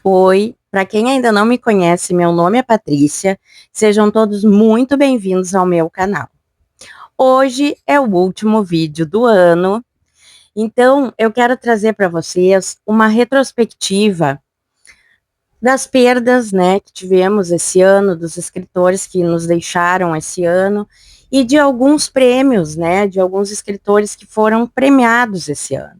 Oi, para quem ainda não me conhece, meu nome é Patrícia. Sejam todos muito bem-vindos ao meu canal. Hoje é o último vídeo do ano, então eu quero trazer para vocês uma retrospectiva das perdas, né, que tivemos esse ano, dos escritores que nos deixaram esse ano e de alguns prêmios, né, de alguns escritores que foram premiados esse ano.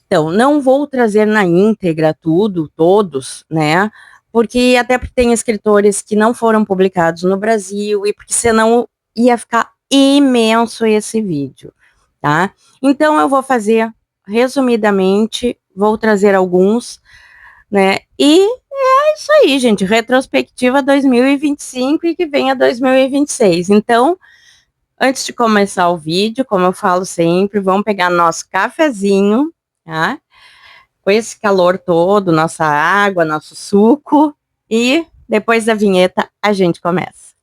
Então, não vou trazer na íntegra todos, né? Porque tem escritores que não foram publicados no Brasil e porque senão ia ficar imenso esse vídeo, tá? Então, eu vou fazer resumidamente, vou trazer alguns, né? E é isso aí, gente, retrospectiva 2025 e que venha 2026. Então, antes de começar o vídeo, como eu falo sempre, vamos pegar nosso cafezinho, tá? Com esse calor todo, nossa água, nosso suco, e depois da vinheta a gente começa.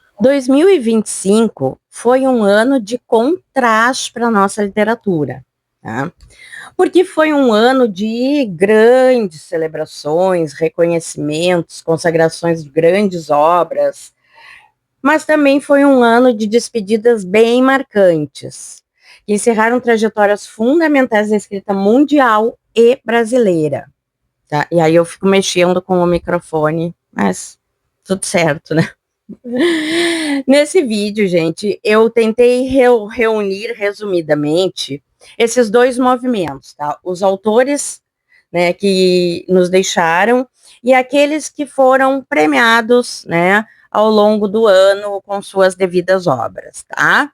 – 2025 foi um ano de contraste para a nossa literatura, tá? Porque foi um ano de grandes celebrações, reconhecimentos, consagrações de grandes obras, mas também foi um ano de despedidas bem marcantes, que encerraram trajetórias fundamentais da escrita mundial e brasileira. Tá? E aí eu fico mexendo com o microfone, mas tudo certo, né? Nesse vídeo, gente, eu tentei reunir resumidamente esses dois movimentos, tá? Os autores, né, que nos deixaram e aqueles que foram premiados, né, ao longo do ano com suas devidas obras, tá?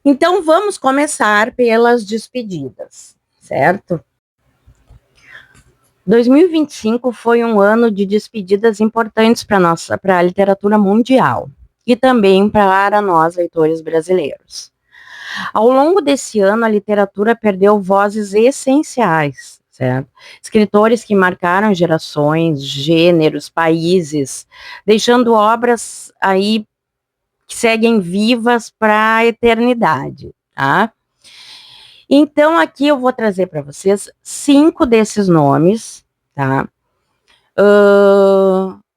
Então, vamos começar pelas despedidas, certo? 2025 foi um ano de despedidas importantes para a literatura mundial e também para nós, leitores brasileiros. Ao longo desse ano, a literatura perdeu vozes essenciais, certo? Escritores que marcaram gerações, gêneros, países, deixando obras aí que seguem vivas para a eternidade, tá? Então, aqui eu vou trazer para vocês 5 desses nomes, tá?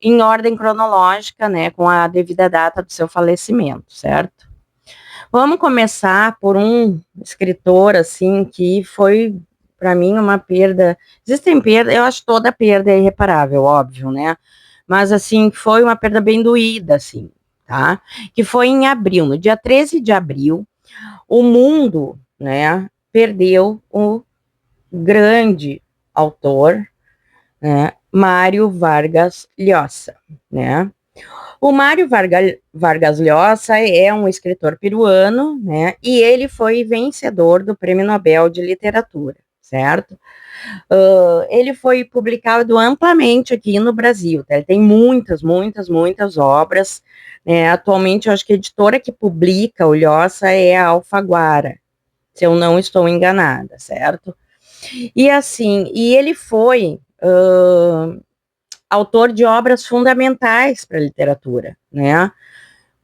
Em ordem cronológica, né, com a devida data do seu falecimento, certo? Vamos começar por um escritor, assim, que foi, para mim, uma perda. Existem perdas, eu acho toda perda irreparável, óbvio, né? Mas, assim, foi uma perda bem doída, assim, tá? Que foi em abril, no dia 13 de abril, o mundo, né, perdeu o grande autor, né, Mário Vargas Llosa, né? O Mário Vargas Llosa é um escritor peruano, né? E ele foi vencedor do Prêmio Nobel de Literatura, certo? Ele foi publicado amplamente aqui no Brasil, tá? Ele tem muitas obras, né? Atualmente, eu acho que a editora que publica o Llosa é a Alfaguara, se eu não estou enganada, certo? E assim, ele foi autor de obras fundamentais para a literatura, né?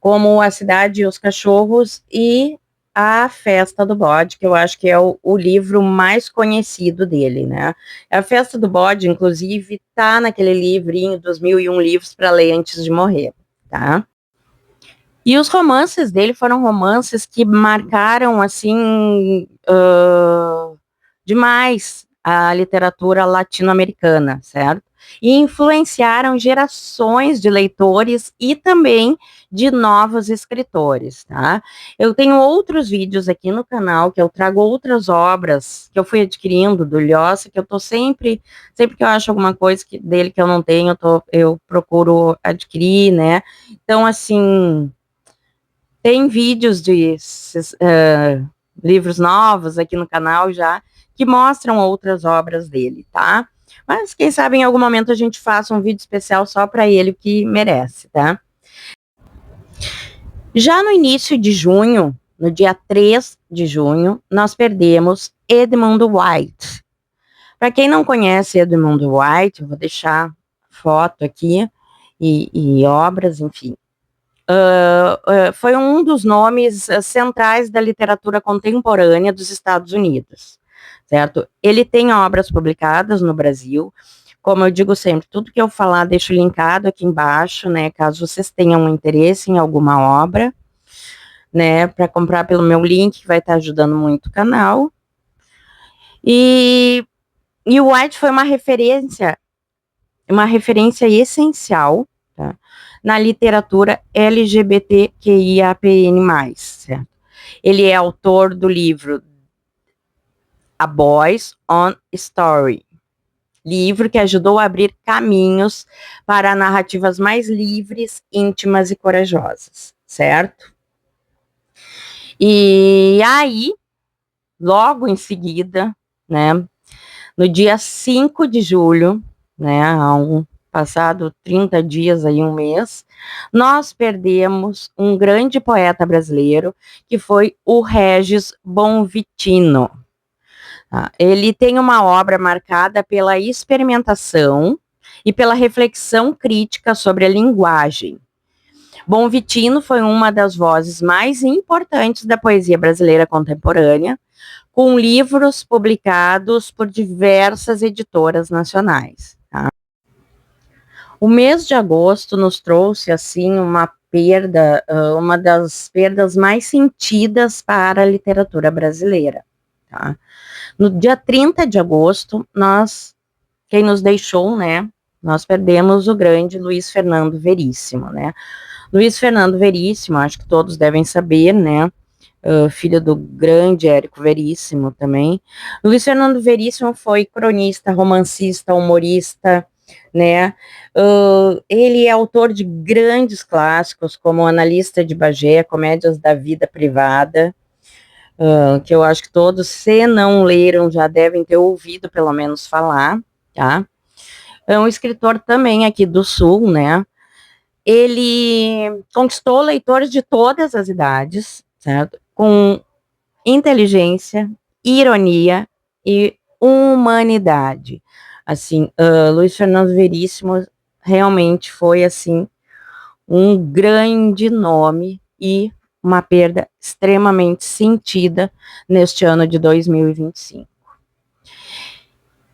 Como A Cidade e os Cachorros e A Festa do Bode, que eu acho que é o livro mais conhecido dele, né? A Festa do Bode, inclusive, tá naquele livrinho dos 1001 livros para ler antes de morrer, tá? E os romances dele foram romances que marcaram, assim, demais a literatura latino-americana, certo? E influenciaram gerações de leitores e também de novos escritores, tá? Eu tenho outros vídeos aqui no canal que eu trago outras obras que eu fui adquirindo do Llosa, que eu tô sempre que eu acho alguma coisa dele que eu não tenho, eu procuro adquirir, né? Então, assim, tem vídeos de livros novos aqui no canal já, que mostram outras obras dele, tá? Mas quem sabe em algum momento a gente faça um vídeo especial só para ele, que merece, tá? Já no início de junho, no dia 3 de junho, nós perdemos Edmund White, Para quem não conhece Edmund White, eu vou deixar foto aqui e obras, enfim. Foi um dos nomes centrais da literatura contemporânea dos Estados Unidos, certo? Ele tem obras publicadas no Brasil, como eu digo sempre, tudo que eu falar deixo linkado aqui embaixo, né, caso vocês tenham interesse em alguma obra, né, para comprar pelo meu link, que vai estar ajudando muito o canal. E o White foi uma referência essencial, tá, na literatura LGBTQIAPN+, certo? Ele é autor do livro A Boys on Story, livro que ajudou a abrir caminhos para narrativas mais livres, íntimas e corajosas, certo? E aí, logo em seguida, né, no dia 5 de julho, né, passado 30 dias aí, um mês, nós perdemos um grande poeta brasileiro, que foi o Régis Bonvitino. Ele tem uma obra marcada pela experimentação e pela reflexão crítica sobre a linguagem. Bonvitino foi uma das vozes mais importantes da poesia brasileira contemporânea, com livros publicados por diversas editoras nacionais. Tá? O mês de agosto nos trouxe, assim, uma perda, uma das perdas mais sentidas para a literatura brasileira. Tá? No dia 30 de agosto, quem nos deixou, né, nós perdemos o grande Luiz Fernando Veríssimo, né. Luiz Fernando Veríssimo, acho que todos devem saber, né, filho do grande Érico Veríssimo também. Luiz Fernando Veríssimo foi cronista, romancista, humorista, né, ele é autor de grandes clássicos, como Analista de Bagé, Comédias da Vida Privada, que eu acho que todos, se não leram, já devem ter ouvido pelo menos falar, tá? É um escritor também aqui do Sul, né? Ele conquistou leitores de todas as idades, certo? Com inteligência, ironia e humanidade. Assim, Luiz Fernando Veríssimo realmente foi, assim, um grande nome e uma perda extremamente sentida neste ano de 2025.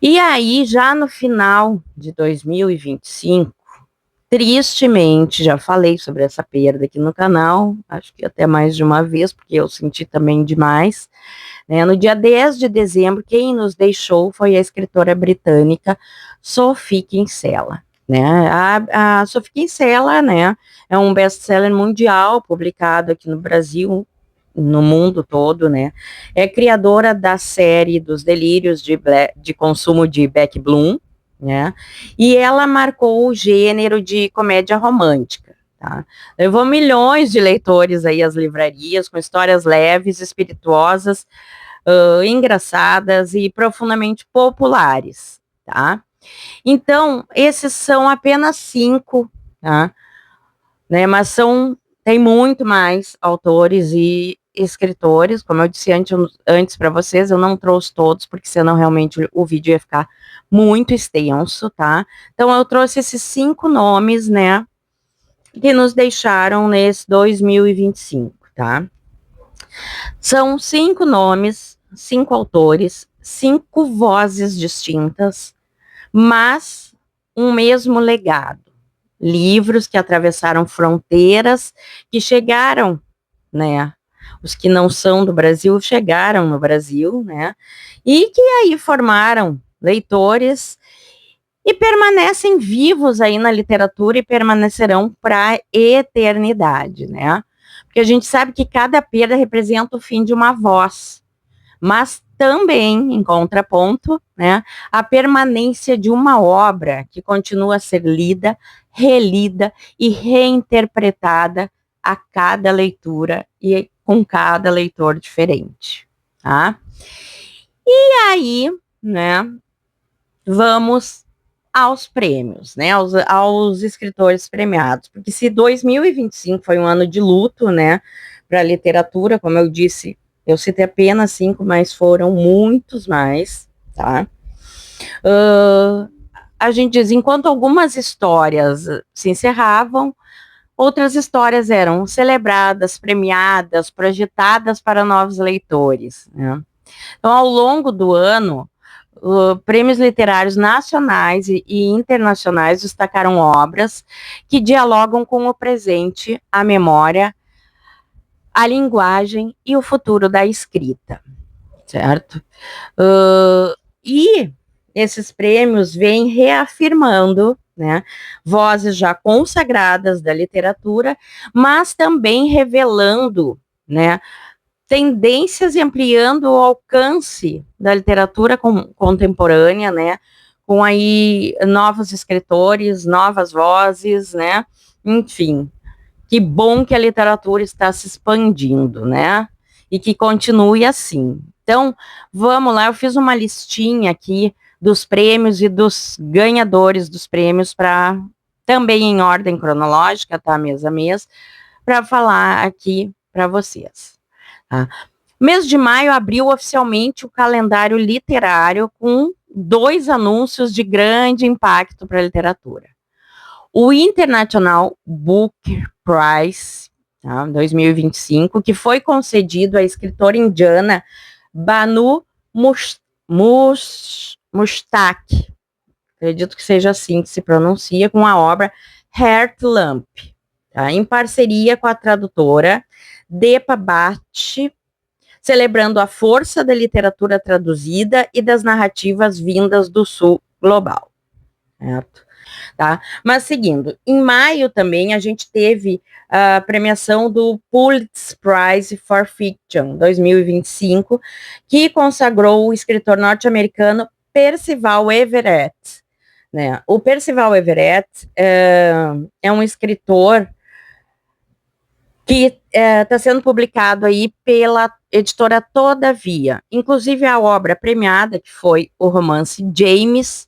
E aí, já no final de 2025, tristemente, já falei sobre essa perda aqui no canal, acho que até mais de uma vez, porque eu senti também demais, né? No dia 10 de dezembro, quem nos deixou foi a escritora britânica Sophie Kinsella. Né? A Sophie Kinsella, né, é um best-seller mundial, publicado aqui no Brasil, no mundo todo, né? É criadora da série dos delírios de consumo de Beck Bloom, né? E ela marcou o gênero de comédia romântica, tá? Levou milhões de leitores aí às livrarias, com histórias leves, espirituosas, engraçadas e profundamente populares, tá? Então, esses são apenas 5, tá? Né, mas tem muito mais autores e escritores, como eu disse antes para vocês, eu não trouxe todos, porque senão realmente o vídeo ia ficar muito extenso, tá? Então, eu trouxe esses 5 nomes, né, que nos deixaram nesse 2025, tá? São 5 nomes, 5 autores, 5 vozes distintas, mas um mesmo legado. Livros que atravessaram fronteiras, que chegaram, né? Os que não são do Brasil chegaram no Brasil, né? E que aí formaram leitores e permanecem vivos aí na literatura e permanecerão para a eternidade, né? Porque a gente sabe que cada perda representa o fim de uma voz, mas também, em contraponto, né, a permanência de uma obra que continua a ser lida, relida e reinterpretada a cada leitura e com cada leitor diferente, tá? E aí, né, vamos aos prêmios, né, aos escritores premiados, porque se 2025 foi um ano de luto, né, para a literatura, como eu disse, eu citei apenas 5, mas foram muitos mais, tá? A gente diz, enquanto algumas histórias se encerravam, outras histórias eram celebradas, premiadas, projetadas para novos leitores, né? Então, ao longo do ano, prêmios literários nacionais e internacionais destacaram obras que dialogam com o presente, a memória, a linguagem e o futuro da escrita, certo? E esses prêmios vêm reafirmando, né, vozes já consagradas da literatura, mas também revelando, né, tendências e ampliando o alcance da literatura contemporânea, né, com aí novos escritores, novas vozes, né, enfim, que bom que a literatura está se expandindo, né, e que continue assim. Então, vamos lá, eu fiz uma listinha aqui dos prêmios e dos ganhadores dos prêmios para também em ordem cronológica, tá, mês a mês, para falar aqui para vocês. Tá? Mês de maio abriu oficialmente o calendário literário com 2 anúncios de grande impacto para a literatura. O International Book Prize, tá, 2025, que foi concedido à escritora indiana Banu Mushtaq, acredito que seja assim que se pronuncia, com a obra Heartlamp, tá, em parceria com a tradutora Deepa Bhatt, celebrando a força da literatura traduzida e das narrativas vindas do sul global, certo? Tá? Mas seguindo, em maio também a gente teve a premiação do Pulitzer Prize for Fiction 2025, que consagrou o escritor norte-americano Percival Everett, né? O Percival Everett é um escritor que está sendo publicado aí pela editora Todavia. Inclusive a obra premiada, que foi o romance James,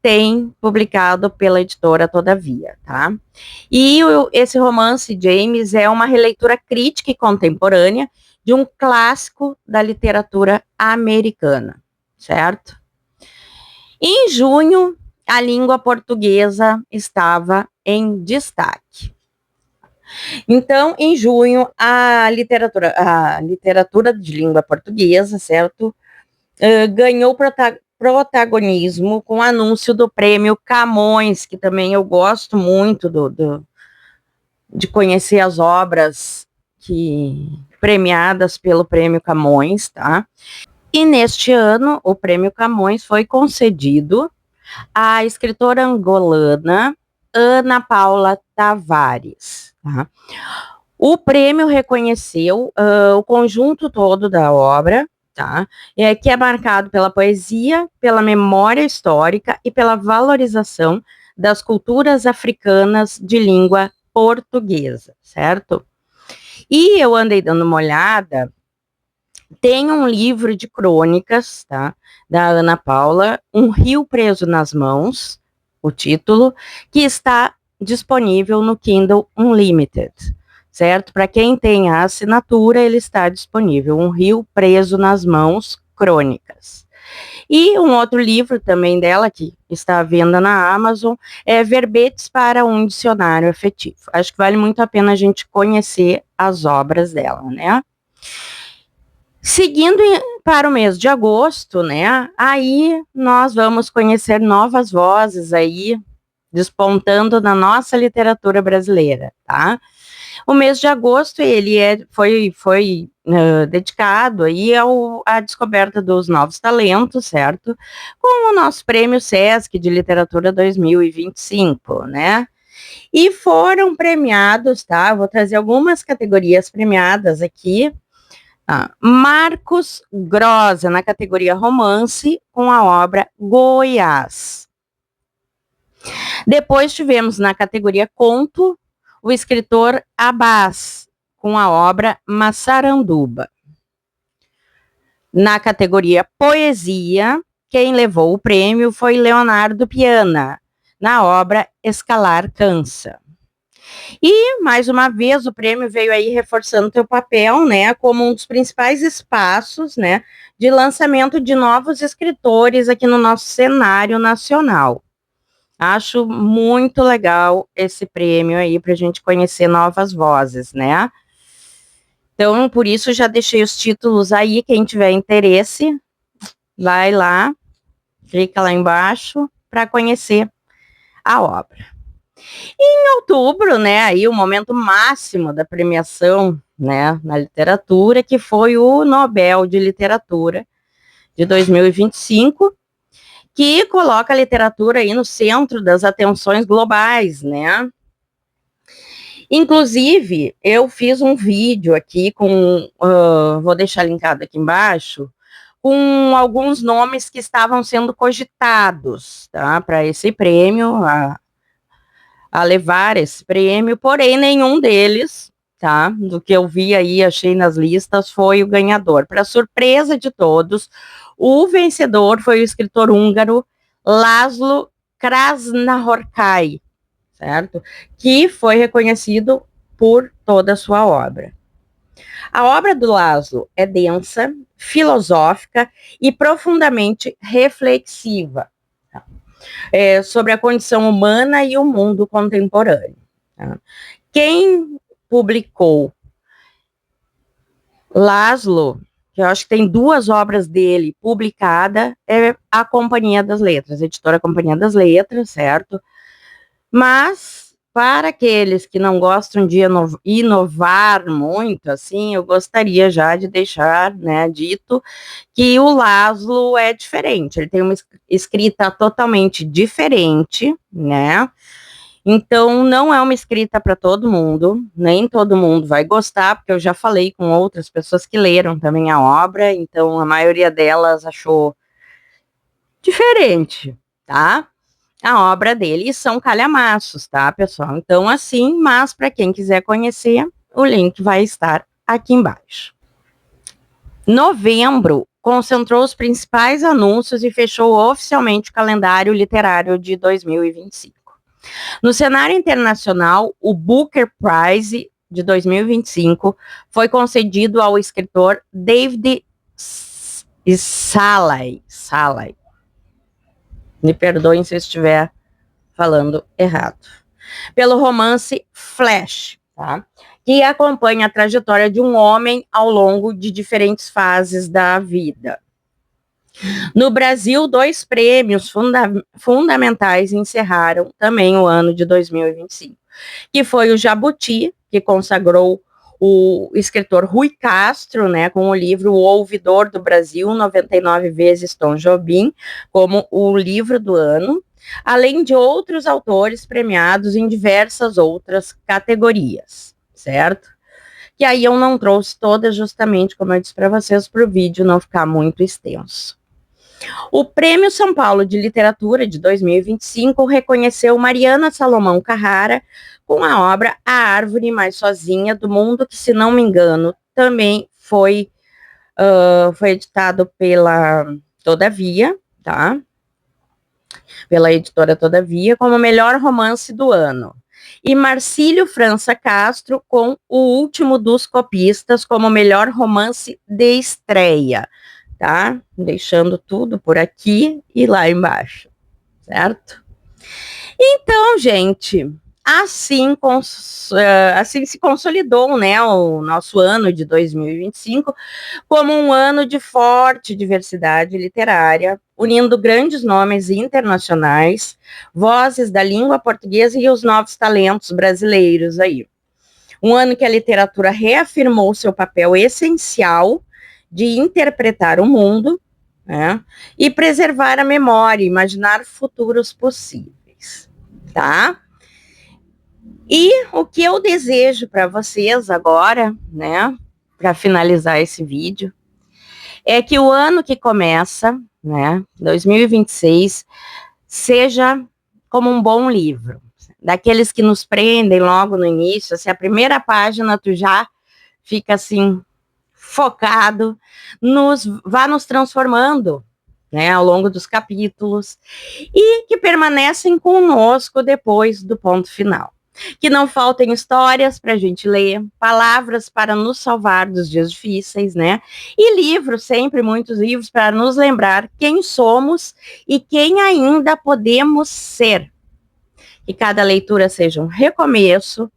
tem publicado pela editora Todavia, tá? E esse romance, James, é uma releitura crítica e contemporânea de um clássico da literatura americana, certo? Em junho, a língua portuguesa estava em destaque. Então, em junho, a literatura de língua portuguesa, certo? Ganhou protagonismo com o anúncio do prêmio Camões, que também eu gosto muito de conhecer as obras premiadas pelo prêmio Camões, tá? E neste ano, o prêmio Camões foi concedido à escritora angolana Ana Paula Tavares, tá? O prêmio reconheceu o conjunto todo da obra, tá? Que é marcado pela poesia, pela memória histórica e pela valorização das culturas africanas de língua portuguesa, certo? E eu andei dando uma olhada, tem um livro de crônicas, tá? Da Ana Paula, Um Rio Preso nas Mãos, o título, que está disponível no Kindle Unlimited, certo? Para quem tem a assinatura, ele está disponível, Um Rio Preso nas Mãos, Crônicas. E um outro livro também dela, que está à venda na Amazon, é Verbetes para um Dicionário Afetivo. Acho que vale muito a pena a gente conhecer as obras dela, né? Seguindo para o mês de agosto, né? Aí nós vamos conhecer novas vozes aí despontando na nossa literatura brasileira, tá? O mês de agosto ele foi dedicado aí à descoberta dos novos talentos, certo? Com o nosso prêmio Sesc de Literatura 2025, né? E foram premiados, tá? Vou trazer algumas categorias premiadas aqui. Marcos Grossa, na categoria romance, com a obra Goiás. Depois tivemos na categoria conto, o escritor Abbas, com a obra Massaranduba. Na categoria poesia, quem levou o prêmio foi Leonardo Piana, na obra Escalar Cansa. E, mais uma vez, o prêmio veio aí reforçando teu papel, né, como um dos principais espaços, né, de lançamento de novos escritores aqui no nosso cenário nacional. Acho muito legal esse prêmio aí para a gente conhecer novas vozes, né? Então, por isso, já deixei os títulos aí. Quem tiver interesse, vai lá, clica lá embaixo para conhecer a obra. Em outubro, né, aí o momento máximo da premiação, né, na literatura, que foi o Nobel de Literatura de 2025, que coloca a literatura aí no centro das atenções globais, né? Inclusive, eu fiz um vídeo aqui com, vou deixar linkado aqui embaixo, com alguns nomes que estavam sendo cogitados, tá, para esse prêmio, a levar esse prêmio, porém nenhum deles, tá, do que eu vi aí, achei nas listas, foi o ganhador. Para surpresa de todos, o vencedor foi o escritor húngaro Laszlo Krasznahorkai, certo? Que foi reconhecido por toda a sua obra. A obra do Laszlo é densa, filosófica e profundamente reflexiva, tá? Sobre a condição humana e o mundo contemporâneo. Tá? Quem publicou Laszlo, que eu acho que tem 2 obras dele publicadas, é a Companhia das Letras, a editora Companhia das Letras, certo? Mas, para aqueles que não gostam de inovar muito, assim, eu gostaria já de deixar, né, dito que o Laszlo é diferente, ele tem uma escrita totalmente diferente, né? Então, não é uma escrita para todo mundo, nem todo mundo vai gostar, porque eu já falei com outras pessoas que leram também a obra, então a maioria delas achou diferente, tá? A obra dele, e são calhamaços, tá, pessoal? Então, assim, mas para quem quiser conhecer, o link vai estar aqui embaixo. Novembro concentrou os principais anúncios e fechou oficialmente o calendário literário de 2025. No cenário internacional, o Booker Prize de 2025 foi concedido ao escritor David Szalay. Me perdoem se eu estiver falando errado. Pelo romance Flash, tá? Que acompanha a trajetória de um homem ao longo de diferentes fases da vida. No Brasil, 2 prêmios fundamentais encerraram também o ano de 2025, que foi o Jabuti, que consagrou o escritor Rui Castro, né, com o livro O Ouvidor do Brasil, 99 vezes Tom Jobim, como o livro do ano, além de outros autores premiados em diversas outras categorias, certo? Que aí eu não trouxe todas, justamente, como eu disse para vocês, para o vídeo não ficar muito extenso. O Prêmio São Paulo de Literatura de 2025 reconheceu Mariana Salomão Carrara com a obra A Árvore Mais Sozinha do Mundo, que, se não me engano, também foi editado pela Todavia, tá? Pela editora Todavia, como melhor romance do ano. E Marcílio França Castro com O Último dos Copistas como melhor romance de estreia, tá? Deixando tudo por aqui e lá embaixo, certo? Então, gente, assim se consolidou, né, o nosso ano de 2025 como um ano de forte diversidade literária, unindo grandes nomes internacionais, vozes da língua portuguesa e os novos talentos brasileiros aí. Um ano que a literatura reafirmou seu papel essencial de interpretar o mundo, né, e preservar a memória, imaginar futuros possíveis, tá? E o que eu desejo para vocês agora, né, para finalizar esse vídeo, é que o ano que começa, né, 2026, seja como um bom livro, daqueles que nos prendem logo no início, assim, a primeira página tu já fica assim, focado, vá nos transformando, né, ao longo dos capítulos, e que permanecem conosco depois do ponto final, Que não faltem histórias para a gente ler, palavras para nos salvar dos dias difíceis, né? E livros, sempre muitos livros, para nos lembrar quem somos e quem ainda podemos ser. Que cada leitura seja um recomeço,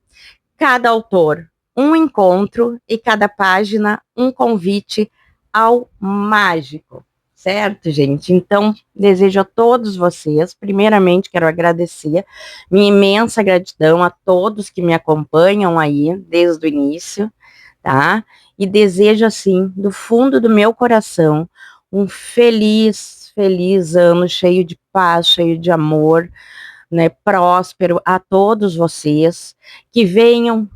cada autor um encontro e cada página um convite ao mágico. Certo, gente? Então, desejo a todos vocês, primeiramente, quero agradecer, minha imensa gratidão a todos que me acompanham aí desde o início, tá? E desejo, assim, do fundo do meu coração, um feliz, feliz ano, cheio de paz, cheio de amor, né, próspero a todos vocês, que venham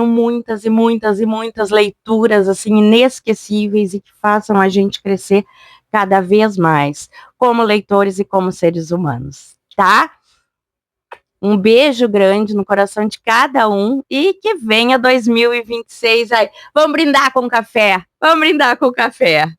muitas e muitas e muitas leituras assim inesquecíveis e que façam a gente crescer cada vez mais como leitores e como seres humanos, tá? Um beijo grande no coração de cada um e que venha 2026 aí. Vamos brindar com café. Vamos brindar com café.